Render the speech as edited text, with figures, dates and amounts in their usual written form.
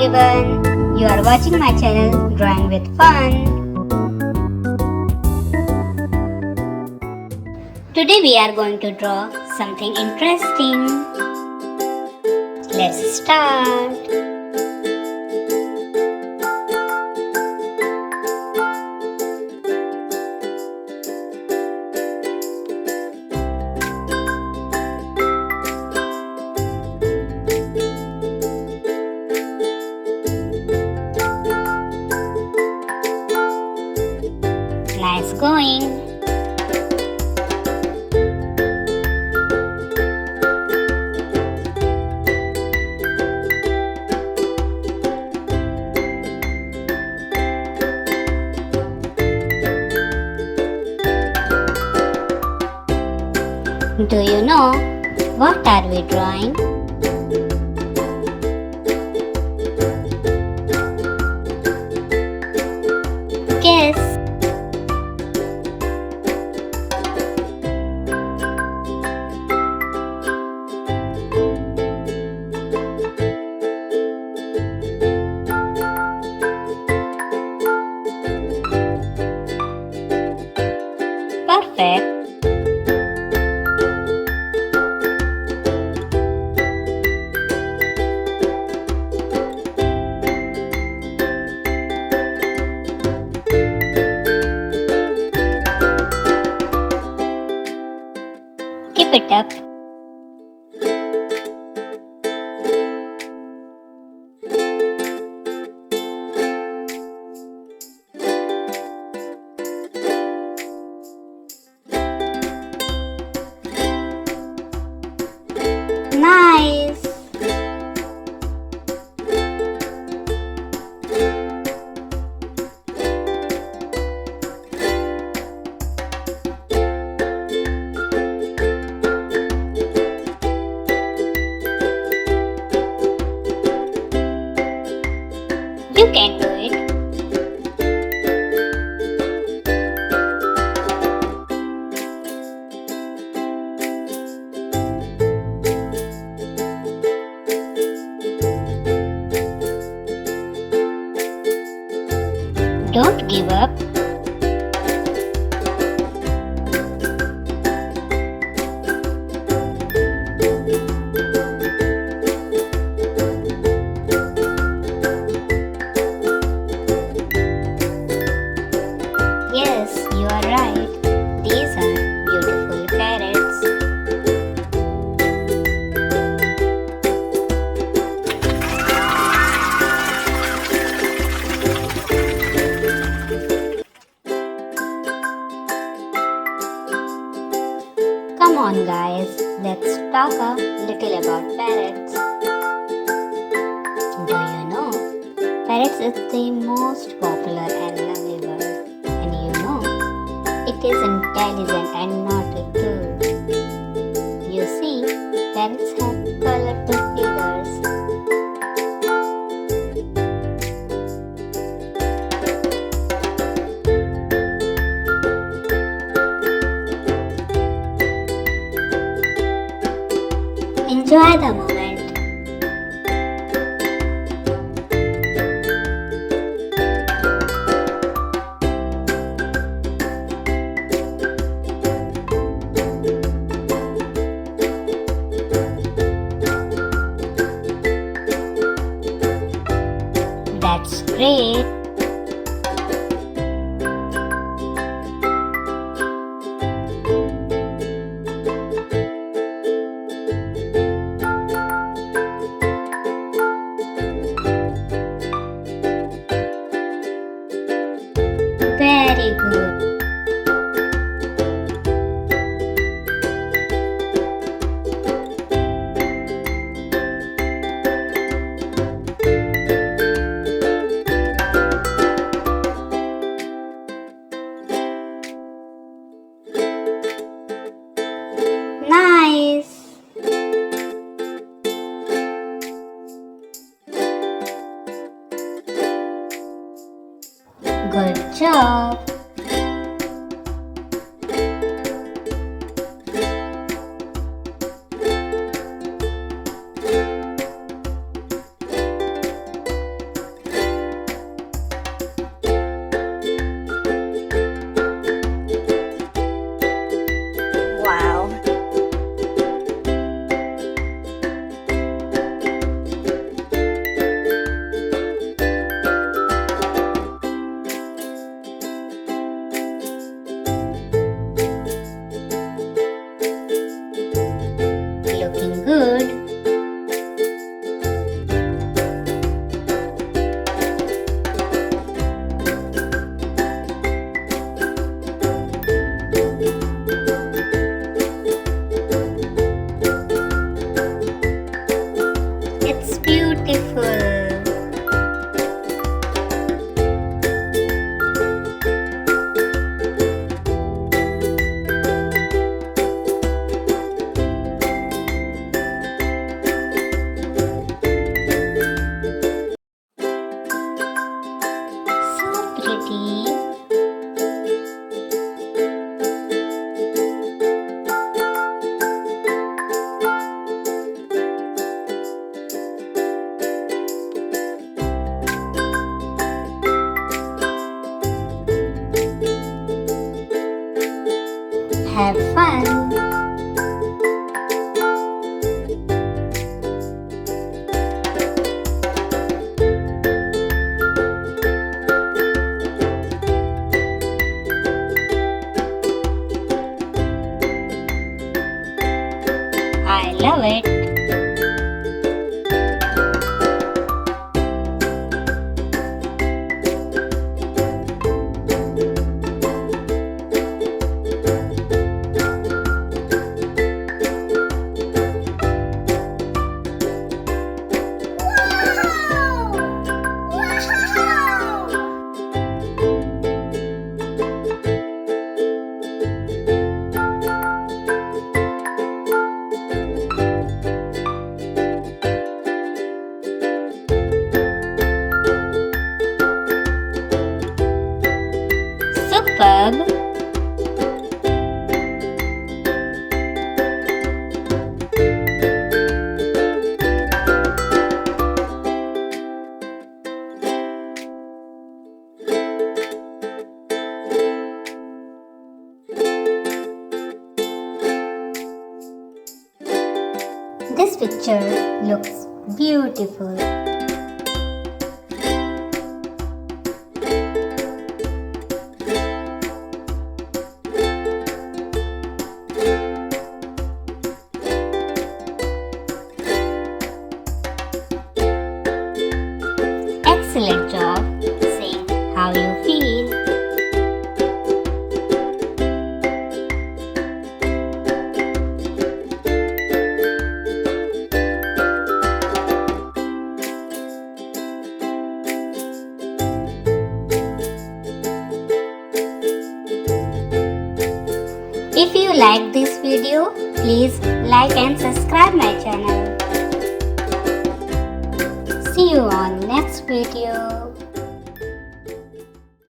everyone, you are watching my channel Drawing with Fun. Today we are going to draw something interesting. Let's start. Nice going. Do you know what are we drawing? Guess. Perfect. Keep it up. Nice. You can do it. Don't give up. Yes, you are right. These are beautiful parrots. Come on guys, let's talk a little about parrots. Do you know, parrots is the most popular animal in the world, and you know, it is intelligent and naughty too. You see, parrots have colorful feathers. Enjoy the moment. That's great. Very good. Nice. Good job. looking good. It's beautiful. So pretty. Have fun. I love it. Superb. This picture looks beautiful. Excellent job. Saying how you feel. If you like this video, please like and subscribe my channel. See you on next video.